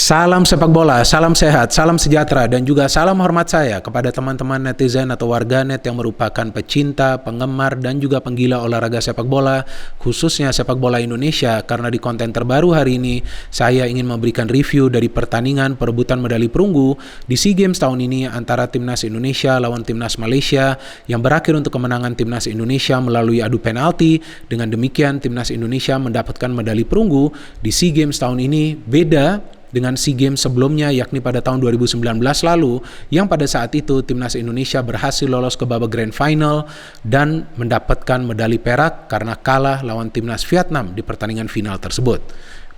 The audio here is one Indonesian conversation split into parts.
Salam sepak bola, salam sehat, salam sejahtera, dan juga salam hormat saya kepada teman-teman netizen atau warganet yang merupakan pecinta, penggemar, dan juga penggila olahraga sepak bola, khususnya sepak bola Indonesia, karena di konten terbaru hari ini, saya ingin memberikan review dari pertandingan perebutan medali perunggu di SEA Games tahun ini antara Timnas Indonesia lawan Timnas Malaysia, yang berakhir untuk kemenangan Timnas Indonesia melalui adu penalti. Dengan demikian, Timnas Indonesia mendapatkan medali perunggu di SEA Games tahun ini beda dengan SEA Games sebelumnya, yakni pada tahun 2019 lalu, yang pada saat itu Timnas Indonesia berhasil lolos ke babak Grand Final dan mendapatkan medali perak karena kalah lawan Timnas Vietnam di pertandingan final tersebut.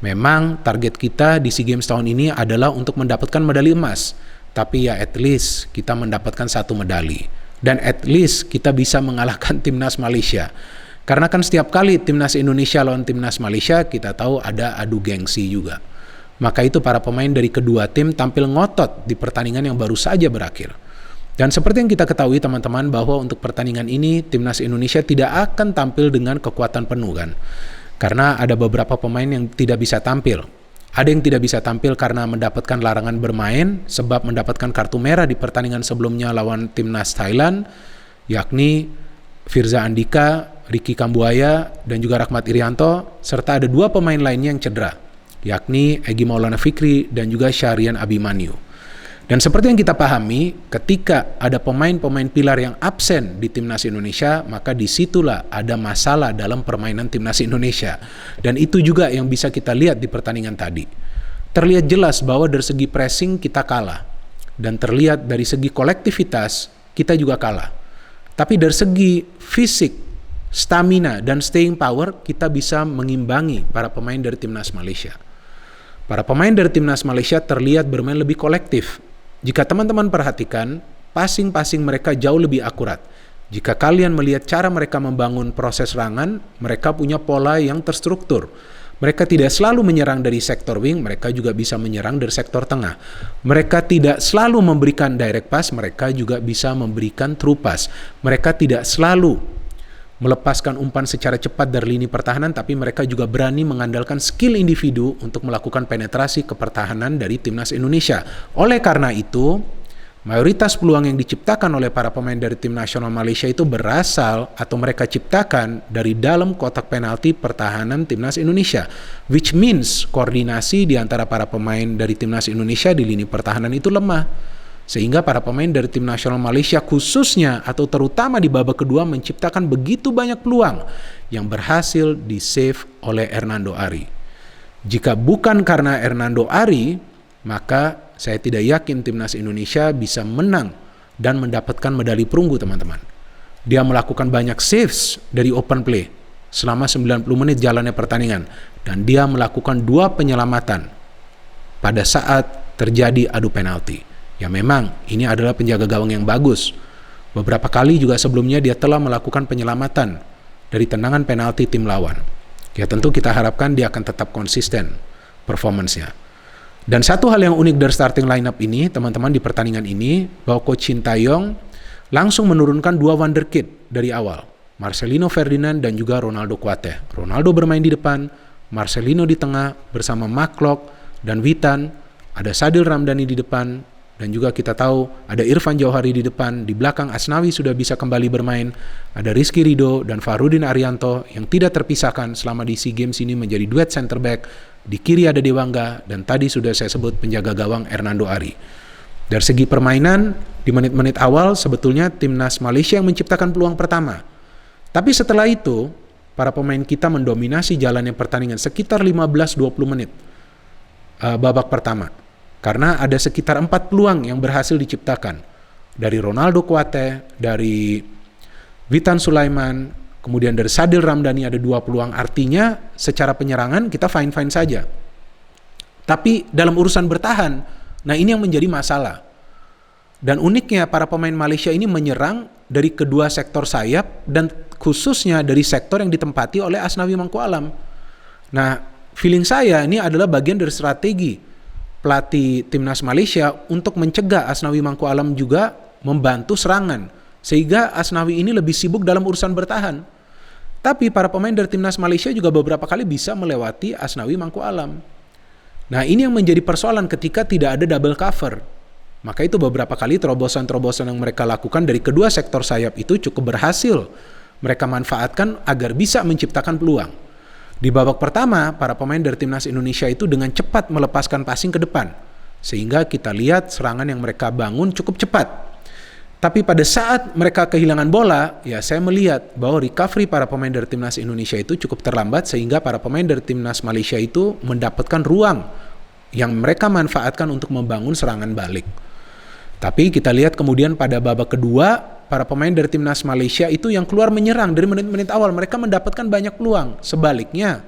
Memang target kita di SEA Games tahun ini adalah untuk mendapatkan medali emas, tapi ya at least kita mendapatkan satu medali, dan at least kita bisa mengalahkan Timnas Malaysia. Karena kan setiap kali Timnas Indonesia lawan Timnas Malaysia, kita tahu ada adu gengsi juga. Maka itu para pemain dari kedua tim tampil ngotot di pertandingan yang baru saja berakhir. Dan seperti yang kita ketahui teman-teman, bahwa untuk pertandingan ini Timnas Indonesia tidak akan tampil dengan kekuatan penuh kan. Karena ada beberapa pemain yang tidak bisa tampil. Ada yang tidak bisa tampil karena mendapatkan larangan bermain sebab mendapatkan kartu merah di pertandingan sebelumnya lawan Timnas Thailand, yakni Firza Andika, Ricky Kambuaya, dan juga Rahmat Irianto, serta ada dua pemain lainnya yang cedera, yakni Egy Maulana Fikri dan juga Syahrian Abimanyu. Dan seperti yang kita pahami, ketika ada pemain-pemain pilar yang absen di Timnas Indonesia, maka disitulah ada masalah dalam permainan Timnas Indonesia. Dan itu juga yang bisa kita lihat di pertandingan tadi. Terlihat jelas bahwa dari segi pressing kita kalah, dan terlihat dari segi kolektivitas kita juga kalah. Tapi dari segi fisik, stamina, dan staying power, kita bisa mengimbangi para pemain dari Timnas Malaysia. Para pemain dari Timnas Malaysia terlihat bermain lebih kolektif. Jika teman-teman perhatikan, passing-passing mereka jauh lebih akurat. Jika kalian melihat cara mereka membangun proses serangan, mereka punya pola yang terstruktur. Mereka tidak selalu menyerang dari sektor wing, mereka juga bisa menyerang dari sektor tengah. Mereka tidak selalu memberikan direct pass, mereka juga bisa memberikan through pass. Mereka tidak selalu melepaskan umpan secara cepat dari lini pertahanan, tapi mereka juga berani mengandalkan skill individu untuk melakukan penetrasi ke pertahanan dari Timnas Indonesia. Oleh karena itu, mayoritas peluang yang diciptakan oleh para pemain dari tim nasional Malaysia itu berasal atau mereka ciptakan dari dalam kotak penalti pertahanan Timnas Indonesia, which means koordinasi di antara para pemain dari Timnas Indonesia di lini pertahanan itu lemah. Sehingga para pemain dari tim nasional Malaysia khususnya atau terutama di babak kedua menciptakan begitu banyak peluang yang berhasil di-save oleh Hernando Ari. Jika bukan karena Hernando Ari, maka saya tidak yakin Timnas Indonesia bisa menang dan mendapatkan medali perunggu teman-teman. Dia melakukan banyak saves dari open play selama 90 menit jalannya pertandingan, dan dia melakukan 2 penyelamatan pada saat terjadi adu penalti. Ya memang ini adalah penjaga gawang yang bagus. Beberapa kali juga sebelumnya dia telah melakukan penyelamatan dari tendangan penalti tim lawan. Ya tentu kita harapkan dia akan tetap konsisten performance-nya. Dan satu hal yang unik dari starting lineup ini, teman-teman, di pertandingan ini, bahwa Coach Shin Tae-yong langsung menurunkan 2 wonderkid dari awal, Marcelino Ferdinand dan juga Ronaldo Kuateh. Ronaldo bermain di depan, Marcelino di tengah bersama Maklok dan Witan, ada Sadil Ramdhani di depan, dan juga kita tahu ada Irfan Jauhari di depan. Di belakang Asnawi sudah bisa kembali bermain. Ada Rizky Ridho dan Farudin Arianto yang tidak terpisahkan selama di SEA Games ini menjadi duet center back. Di kiri ada Dewangga, dan tadi sudah saya sebut penjaga gawang Hernando Ari. Dari segi permainan, di menit-menit awal sebetulnya Timnas Malaysia yang menciptakan peluang pertama. Tapi setelah itu, para pemain kita mendominasi jalannya pertandingan sekitar 15-20 menit babak pertama. Karena ada sekitar 4 peluang yang berhasil diciptakan. Dari Ronaldo Kuateh, dari Witan Sulaiman, kemudian dari Sadil Ramdhani ada 2 peluang. Artinya secara penyerangan kita fine-fine saja. Tapi dalam urusan bertahan, nah ini yang menjadi masalah. Dan uniknya para pemain Malaysia ini menyerang dari kedua sektor sayap dan khususnya dari sektor yang ditempati oleh Asnawi Mangku Alam. Nah, feeling saya ini adalah bagian dari strategi pelatih Timnas Malaysia untuk mencegah Asnawi Mangku Alam juga membantu serangan, sehingga Asnawi ini lebih sibuk dalam urusan bertahan. Tapi para pemain dari Timnas Malaysia juga beberapa kali bisa melewati Asnawi Mangku Alam. Nah, ini yang menjadi persoalan ketika tidak ada double cover. Maka itu beberapa kali terobosan-terobosan yang mereka lakukan dari kedua sektor sayap itu cukup berhasil mereka manfaatkan agar bisa menciptakan peluang. Di babak pertama, para pemain dari timnas Indonesia itu dengan cepat melepaskan passing ke depan, sehingga kita lihat serangan yang mereka bangun cukup cepat. Tapi pada saat mereka kehilangan bola, ya saya melihat bahwa recovery para pemain dari timnas Indonesia itu cukup terlambat, sehingga para pemain dari timnas Malaysia itu mendapatkan ruang yang mereka manfaatkan untuk membangun serangan balik. Tapi kita lihat kemudian pada babak kedua, para pemain dari timnas Malaysia itu yang keluar menyerang dari menit-menit awal. Mereka mendapatkan banyak peluang. Sebaliknya,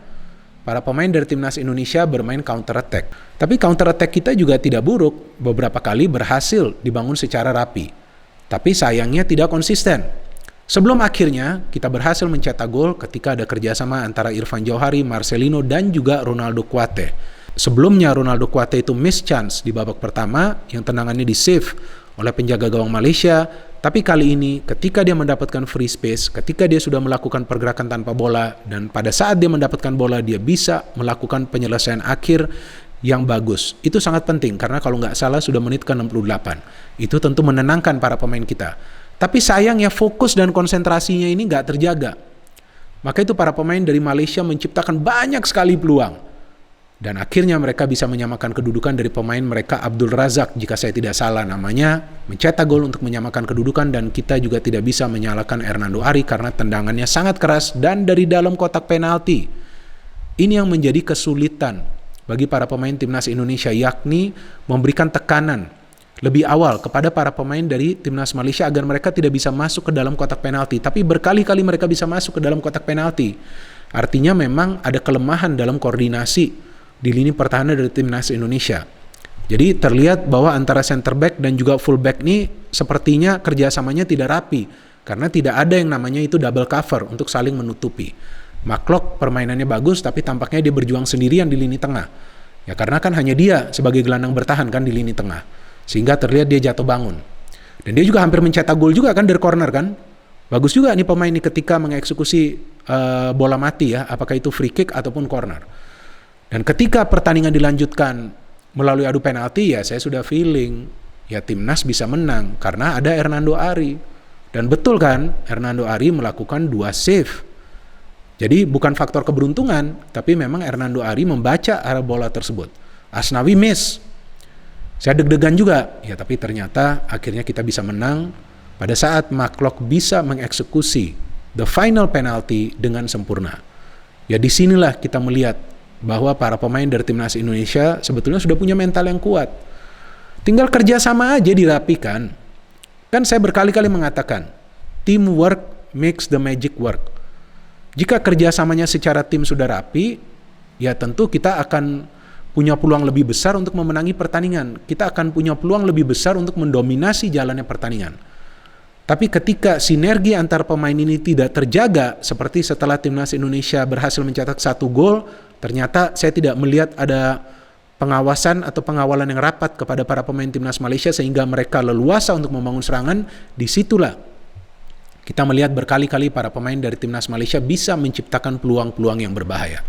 para pemain dari timnas Indonesia bermain counter attack. Tapi counter attack kita juga tidak buruk. Beberapa kali berhasil dibangun secara rapi. Tapi sayangnya tidak konsisten. Sebelum akhirnya kita berhasil mencetak gol ketika ada kerjasama antara Irfan Jauhari, Marcelino, dan juga Ronaldo Kuate. Sebelumnya Ronaldo Kuate itu miss chance di babak pertama yang tendangannya di save oleh penjaga gawang Malaysia. Tapi kali ini ketika dia mendapatkan free space, ketika dia sudah melakukan pergerakan tanpa bola, dan pada saat dia mendapatkan bola dia bisa melakukan penyelesaian akhir yang bagus. Itu sangat penting karena kalau nggak salah sudah menit ke-68. Itu tentu menenangkan para pemain kita. Tapi sayangnya fokus dan konsentrasinya ini nggak terjaga. Maka itu para pemain dari Malaysia menciptakan banyak sekali peluang. Dan akhirnya mereka bisa menyamakan kedudukan dari pemain mereka Abdul Razak, jika saya tidak salah namanya, mencetak gol untuk menyamakan kedudukan, dan kita juga tidak bisa menyalahkan Hernando Ari karena tendangannya sangat keras dan dari dalam kotak penalti. Ini yang menjadi kesulitan bagi para pemain timnas Indonesia, yakni memberikan tekanan lebih awal kepada para pemain dari timnas Malaysia agar mereka tidak bisa masuk ke dalam kotak penalti. Tapi berkali-kali mereka bisa masuk ke dalam kotak penalti. Artinya memang ada kelemahan dalam koordinasi di lini pertahanan dari timnas Indonesia. Jadi terlihat bahwa antara center back dan juga full back ini sepertinya kerjasamanya tidak rapi, karena tidak ada yang namanya itu double cover untuk saling menutupi. McLock permainannya bagus, tapi tampaknya dia berjuang sendirian di lini tengah. Ya karena kan hanya dia sebagai gelandang bertahan kan di lini tengah, sehingga terlihat dia jatuh bangun. Dan dia juga hampir mencetak gol juga kan dari corner kan. Bagus juga nih pemain ini ketika mengeksekusi bola mati ya, apakah itu free kick ataupun corner. Dan ketika pertandingan dilanjutkan melalui adu penalti, ya saya sudah feeling ya timnas bisa menang karena ada Hernando Ari. Dan betul kan, Hernando Ari melakukan 2 save. Jadi bukan faktor keberuntungan, tapi memang Hernando Ari membaca arah bola tersebut. Asnawi miss. Saya deg-degan juga, ya tapi ternyata akhirnya kita bisa menang pada saat McLock bisa mengeksekusi the final penalty dengan sempurna. Ya disinilah kita melihat bahwa para pemain dari timnas Indonesia sebetulnya sudah punya mental yang kuat. Tinggal kerjasama aja dirapikan. Kan saya berkali-kali mengatakan, teamwork makes the magic work. Jika kerjasamanya secara tim sudah rapi, ya tentu kita akan punya peluang lebih besar untuk memenangi pertandingan. Kita akan punya peluang lebih besar untuk mendominasi jalannya pertandingan. Tapi ketika sinergi antar pemain ini tidak terjaga, seperti setelah timnas Indonesia berhasil mencetak 1 gol, ternyata saya tidak melihat ada pengawasan atau pengawalan yang rapat kepada para pemain timnas Malaysia sehingga mereka leluasa untuk membangun serangan. Disitulah kita melihat berkali-kali para pemain dari timnas Malaysia bisa menciptakan peluang-peluang yang berbahaya.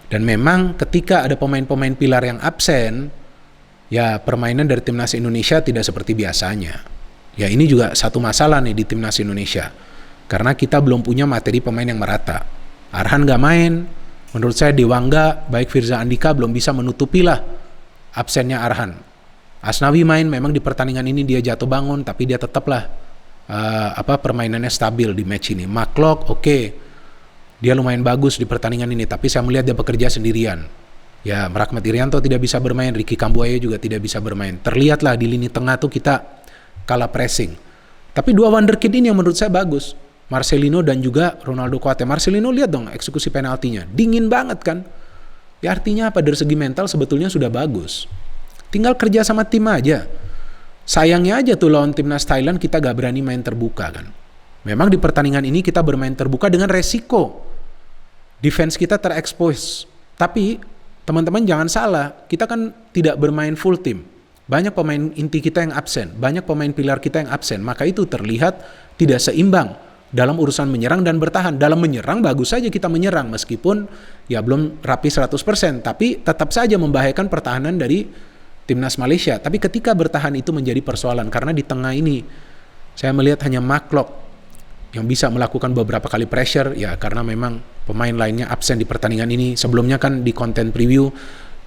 Dan memang ketika ada pemain-pemain pilar yang absen, ya permainan dari timnas Indonesia tidak seperti biasanya. Ya ini juga satu masalah nih di timnas Indonesia. Karena kita belum punya materi pemain yang merata. Arhan gak main. Menurut saya Dewangga, baik Firza Andika belum bisa menutupi lah absennya Arhan. Asnawi main, memang di pertandingan ini dia jatuh bangun, tapi dia tetaplah permainannya stabil di match ini. McLock oke, dia lumayan bagus di pertandingan ini, tapi saya melihat dia bekerja sendirian. Ya Rahmat Irianto tidak bisa bermain, Ricky Kambuaya juga tidak bisa bermain. Terlihatlah di lini tengah tuh kita kalah pressing. Tapi 2 wonderkid ini yang menurut saya bagus. Marcelino dan juga Ronaldo Kuate. Marcelino lihat dong eksekusi penaltinya. Dingin banget kan. Ya artinya apa? Dari segi mental sebetulnya sudah bagus. Tinggal kerja sama tim aja. Sayangnya aja tuh lawan timnas Thailand kita gak berani main terbuka kan. Memang di pertandingan ini kita bermain terbuka dengan resiko defense kita terekspos. Tapi teman-teman jangan salah, kita kan tidak bermain full team. Banyak pemain inti kita yang absen, banyak pemain pilar kita yang absen, maka itu terlihat tidak seimbang dalam urusan menyerang dan bertahan. Dalam menyerang bagus saja kita menyerang meskipun ya belum rapi 100%, tapi tetap saja membahayakan pertahanan dari timnas Malaysia. Tapi ketika bertahan itu menjadi persoalan karena di tengah ini saya melihat hanya Mark Locke yang bisa melakukan beberapa kali pressure ya karena memang pemain lainnya absen di pertandingan ini. Sebelumnya kan di konten preview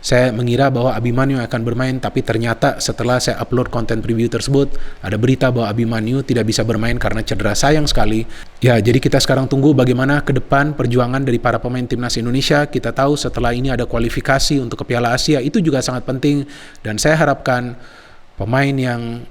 saya mengira bahwa Abimanyu akan bermain, tapi ternyata setelah saya upload konten preview tersebut ada berita bahwa Abimanyu tidak bisa bermain karena cedera, sayang sekali. Ya, jadi kita sekarang tunggu bagaimana ke depan perjuangan dari para pemain timnas Indonesia. Kita tahu setelah ini ada kualifikasi untuk ke Piala Asia, itu juga sangat penting dan saya harapkan pemain yang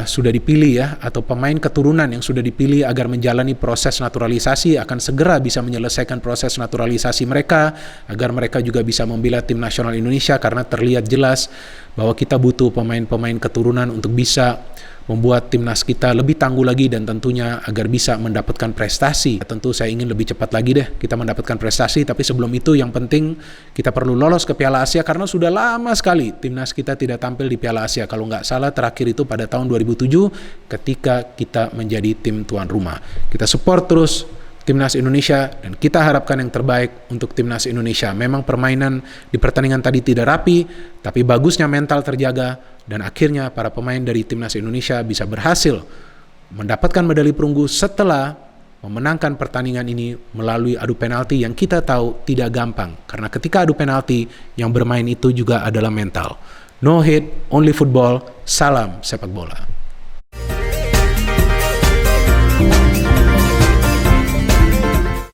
sudah dipilih ya, atau pemain keturunan yang sudah dipilih agar menjalani proses naturalisasi akan segera bisa menyelesaikan proses naturalisasi mereka, agar mereka juga bisa membela tim nasional Indonesia karena terlihat jelas bahwa kita butuh pemain-pemain keturunan untuk bisa membuat timnas kita lebih tangguh lagi dan tentunya agar bisa mendapatkan prestasi. Tentu saya ingin lebih cepat lagi deh kita mendapatkan prestasi, tapi sebelum itu yang penting kita perlu lolos ke Piala Asia karena sudah lama sekali timnas kita tidak tampil di Piala Asia. Kalau nggak salah terakhir itu pada tahun 2007 ketika kita menjadi tim tuan rumah. Kita support terus timnas Indonesia dan kita harapkan yang terbaik untuk timnas Indonesia. Memang permainan di pertandingan tadi tidak rapi, tapi bagusnya mental terjaga dan akhirnya para pemain dari timnas Indonesia bisa berhasil mendapatkan medali perunggu setelah memenangkan pertandingan ini melalui adu penalti yang kita tahu tidak gampang karena ketika adu penalti yang bermain itu juga adalah mental. No hate, only football. Salam sepak bola.